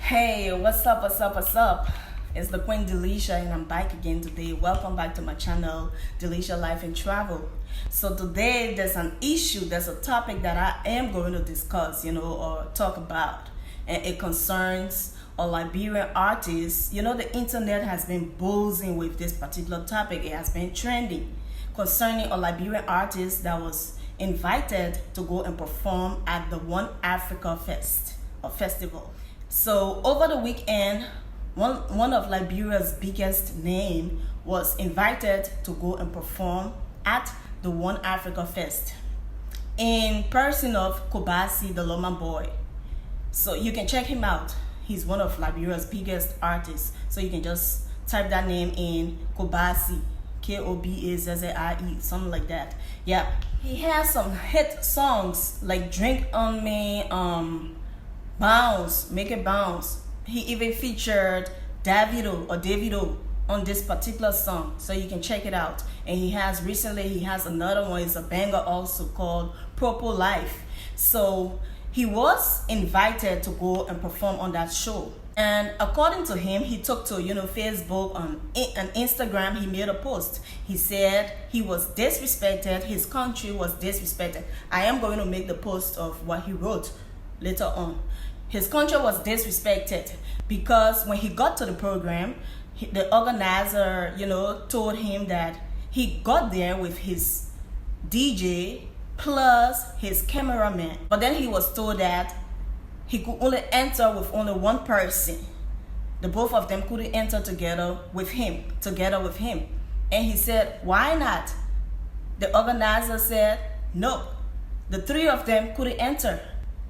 Hey, what's up? It's the Queen Delisha and I'm back again today. Welcome back to my channel, Delisha Life and Travel. So today there's there's a topic that I am going to discuss, or talk about. And it concerns a Liberian artist. The internet has been buzzing with this particular topic. It has been trending concerning a Liberian artist that was invited to go and perform at the One Africa festival. So over the weekend, one of Liberia's biggest name was invited to go and perform at the One Africa Fest in person of Kobazzie, the Loma boy. So you can check him out. He's one of Liberia's biggest artists. So you can just type that name in, Kobazzie, Kobazzie, something like that. Yeah, he has some hit songs like Drink on Me, Bounce, Make It Bounce. He even featured Davido on this particular song, so you can check it out. And he has another one, it's a banger also, called Proper Life. So he was invited to go and perform on that show. And according to him, he took to Facebook and Instagram. He made a post. He said he was disrespected, his country was disrespected. I am going to make the post of what he wrote later on. His country was disrespected because when he got to the program, the organizer, told him that he got there with his DJ plus his cameraman. But then he was told that he could only enter with only one person. The both of them couldn't enter together with him. And he said, why not? The organizer said, no, the three of them couldn't enter.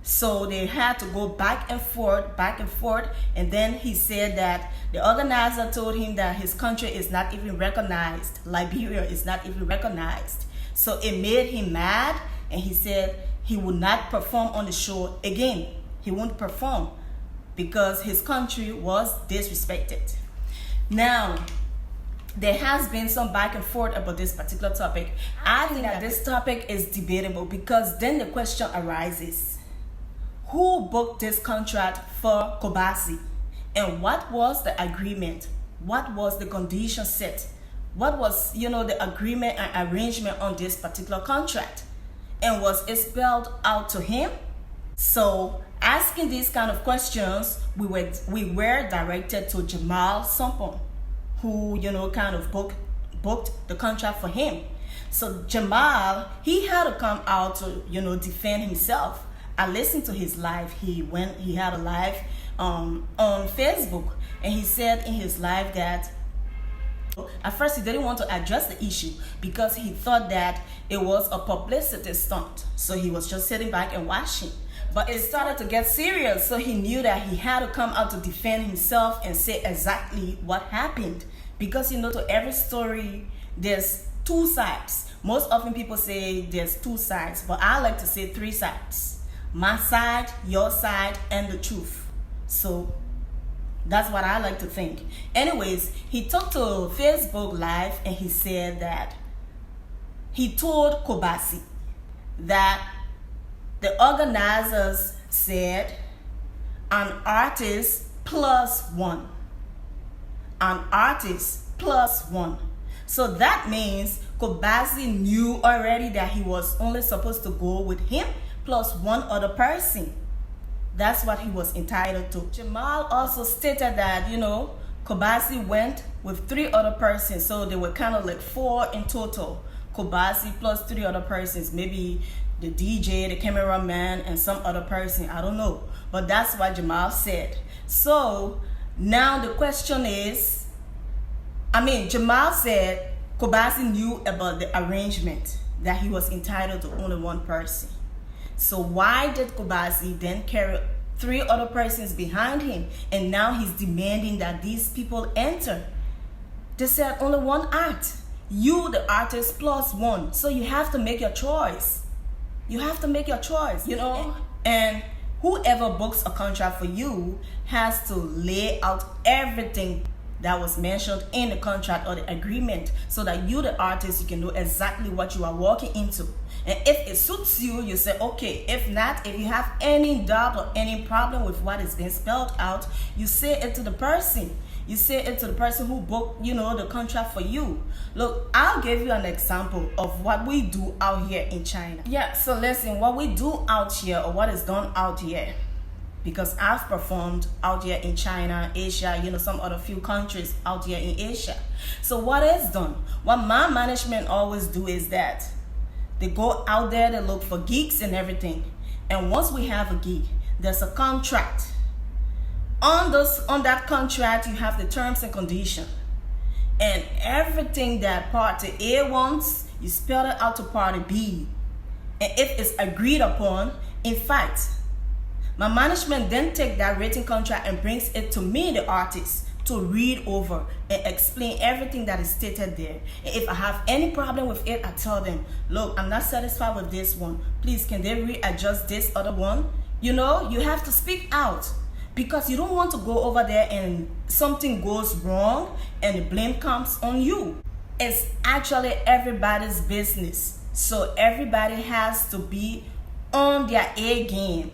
So they had to go back and forth. And then he said that the organizer told him that his country is not even recognized. Liberia is not even recognized. So it made him mad. And he said he would not perform on the show again. He won't perform because his country was disrespected. Now, there has been some back and forth about this particular topic. I think that this topic is debatable because then the question arises, who booked this contract for Kobazzie? And what was the agreement? What was the condition set? What was, the agreement and arrangement on this particular contract? And was it spelled out to him? So, asking these kind of questions, we were directed to Jamal Sompong, who, kind of booked the contract for him. So Jamal, he had to come out to, defend himself. I listened to his live. He had a live on Facebook, and he said in his live that at first he didn't want to address the issue because he thought that it was a publicity stunt. So he was just sitting back and watching. But it started to get serious, so he knew that he had to come out to defend himself and say exactly what happened. Because to every story, there's two sides. Most often people say there's two sides, but I like to say three sides. My side, your side, and the truth. So that's what I like to think. Anyways, he talked to Facebook Live and he said that he told Kobazzie that the organizers said an artist plus one. An artist plus one. So that means Kobazzie knew already that he was only supposed to go with him plus one other person. That's what he was entitled to. Jamal also stated that, Kobazzie went with three other persons. So they were kind of like four in total. Kobazzie plus three other persons. Maybe the DJ, the cameraman, and some other person. I don't know. But that's what Jamal said. So now the question is, Jamal said Kobazzie knew about the arrangement that he was entitled to only one person. So why did Kobazzie then carry three other persons behind him? And now he's demanding that these people enter. They said only one act. You, the artist, plus one. So you have to make your choice. And whoever books a contract for you has to lay out everything that was mentioned in the contract or the agreement, so that you, the artist, you can know exactly what you are walking into. And if it suits you, you say okay. If not, if you have any doubt or any problem with what is being spelled out, you say it to the person. You say it to the person who booked, the contract for you. Look, I'll give you an example of what we do out here in China. Yeah, so listen, what we do out here, or what is done out here, because I've performed out here in China, Asia, some other few countries out here in Asia. So what is done? What my management always do is that they go out there, they look for gigs and everything. And once we have a gig, there's a contract. On that contract, you have the terms and conditions. And everything that party A wants, you spell it out to party B. And if it's agreed upon, in fact, my management then take that written contract and brings it to me, the artist, to read over and explain everything that is stated there. And if I have any problem with it, I tell them, look, I'm not satisfied with this one. Please, can they readjust this other one? You have to speak out, because you don't want to go over there and something goes wrong and the blame comes on you. It's actually everybody's business. So everybody has to be on their A game.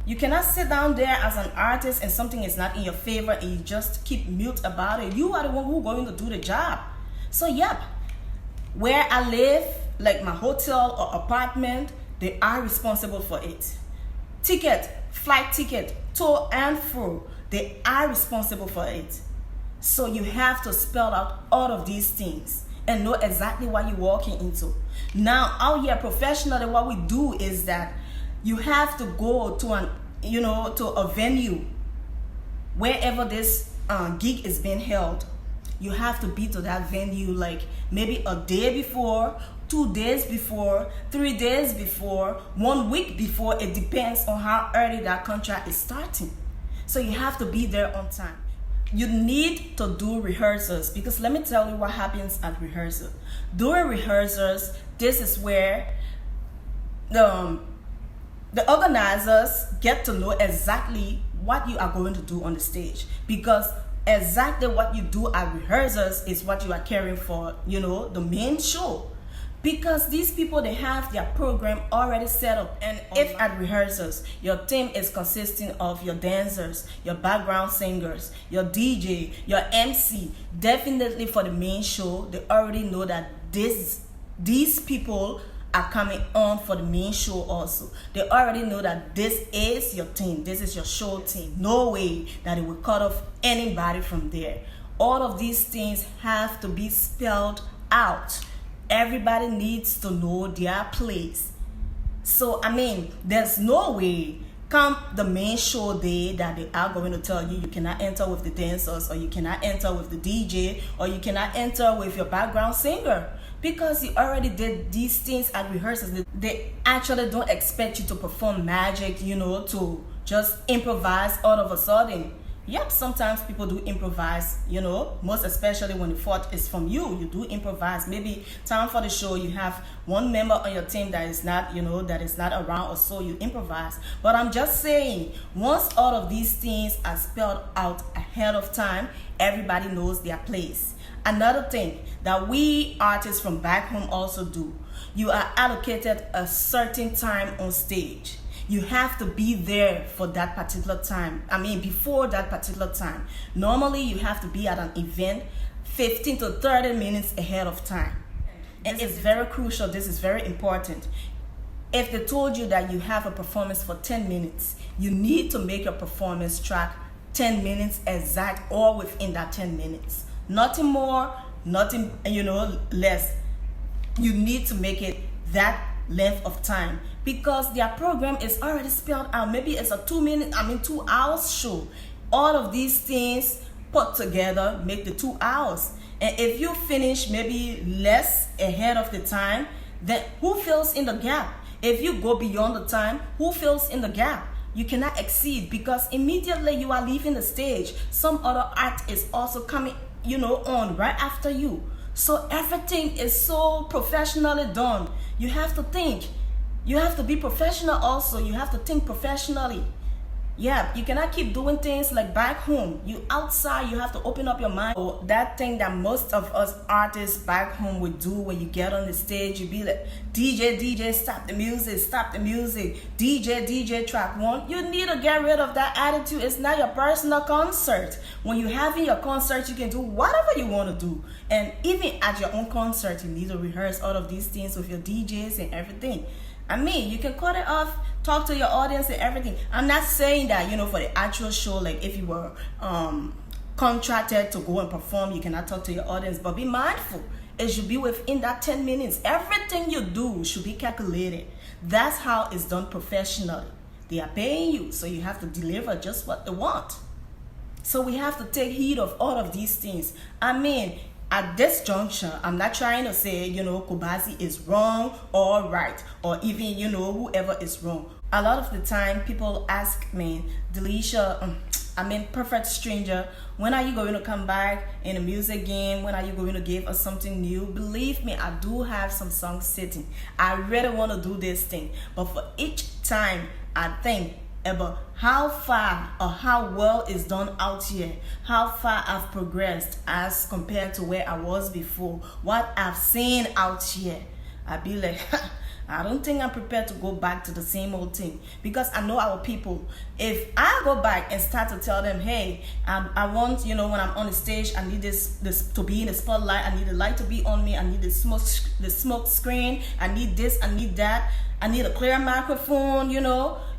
You cannot sit down there as an artist and something is not in your favor and you just keep mute about it. You are the one who's going to do the job. So yep, where I live, like my hotel or apartment, they are responsible for it. Flight ticket, to and fro, they are responsible for it. So you have to spell out all of these things and know exactly what you're walking into. Now out here professionally, what we do is that you have to go to to a venue wherever this gig is being held. You have to be to that venue like maybe a day before, 2 days before, 3 days before, 1 week before. It depends on how early that contract is starting. So you have to be there on time. You need to do rehearsals, because let me tell you what happens at rehearsal. During rehearsals, this is where the organizers get to know exactly what you are going to do on the stage, because exactly what you do at rehearsals is what you are carrying for, the main show. Because these people, they have their program already set up. And if at rehearsals, your team is consisting of your dancers, your background singers, your DJ, your MC, definitely for the main show, they already know that these people are coming on for the main show also. They already know that this is your team, this is your show team. No way that it will cut off anybody from there. All of these things have to be spelled out. Everybody needs to know their place. So, there's no way come the main show day that they are going to tell you cannot enter with the dancers, or you cannot enter with the DJ, or you cannot enter with your background singer, because you already did these things at rehearsals. They actually don't expect you to perform magic, to just improvise all of a sudden. Yep, sometimes people do improvise, most especially when the fault is from you. You do improvise. Maybe time for the show, you have one member on your team that is not, that is not around, or so you improvise. But I'm just saying, once all of these things are spelled out ahead of time, everybody knows their place. Another thing that we artists from back home also do, you are allocated a certain time on stage. You have to be there for that particular time. Before that particular time. Normally, you have to be at an event 15 to 30 minutes ahead of time. And it's very crucial. This is very important. If they told you that you have a performance for 10 minutes, you need to make your performance track 10 minutes exact, or within that 10 minutes. Nothing more, nothing, less. You need to make it that length of time, because their program is already spelled out. Maybe it's a 2 hours show. All of these things put together make the 2 hours. And if you finish maybe less ahead of the time, then who fills in the gap? If you go beyond the time, who fills in the gap? You cannot exceed, because immediately you are leaving the stage, some other act is also coming, on right after you. So everything is so professionally done. You have to think. You have to be professional also. You have to think professionally. Yeah, you cannot keep doing things like back home. You outside, you have to open up your mind. So that thing that most of us artists back home would do when you get on the stage, you be like, DJ, DJ, stop the music, DJ, DJ, track one. You need to get rid of that attitude. It's not your personal concert. When you're having your concert, you can do whatever you want to do. And even at your own concert, you need to rehearse all of these things with your DJs and everything. I mean, you can cut it off, talk to your audience and everything. I'm not saying that, for the actual show, like if you were contracted to go and perform, you cannot talk to your audience, but be mindful. It should be within that 10 minutes. Everything you do should be calculated. That's how it's done professionally. They are paying you, so you have to deliver just what they want. So we have to take heed of all of these things. I mean, at this juncture, I'm not trying to say, Kobazzie is wrong or right, or even, whoever is wrong. A lot of the time, people ask me, Delisha, perfect stranger, when are you going to come back in the music game? When are you going to give us something new? Believe me, I do have some songs sitting. I really want to do this thing. But for each time, I think about how far or how well is done out here, how far I've progressed as compared to where I was before, what I've seen out here. I'd be like, I don't think I'm prepared to go back to the same old thing, because I know our people. If I go back and start to tell them, hey, I want, when I'm on the stage, I need this to be in the spotlight, I need the light to be on me, I need the smoke screen, I need this, I need that, I need a clear microphone,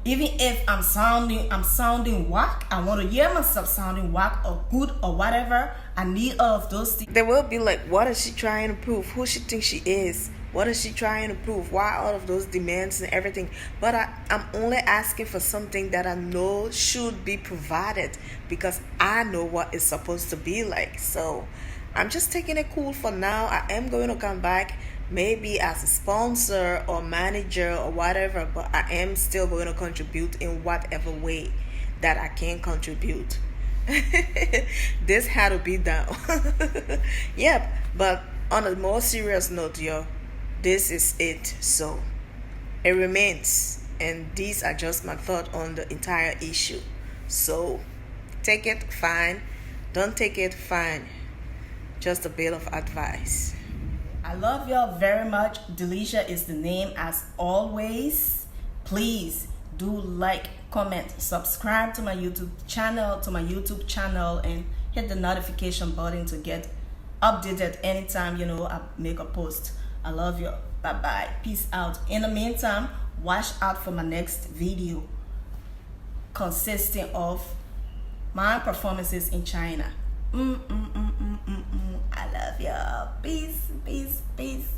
even if I'm sounding whack, I want to hear myself sounding whack or good or whatever. I need all of those things. They will be like, what is she trying to prove? Who she thinks she is? What is she trying to prove? Why all of those demands and everything? But I'm only asking for something that I know should be provided, because I know what it's supposed to be like. So I'm just taking it cool for now. I am going to come back, maybe as a sponsor or manager or whatever, but I am still going to contribute in whatever way that I can contribute. This had to be done. Yep, but on a more serious note, this is it. So it remains, and these are just my thought on the entire issue. So take it fine, don't take it fine, just a bit of advice. I love y'all very much. Delisha is the name as always. Please do like, comment, subscribe to my YouTube channel, and hit the notification button to get updated anytime I make a post. I love you. Bye bye. Peace out. In the meantime, watch out for my next video consisting of my performances in China. I love you. Peace, peace, peace.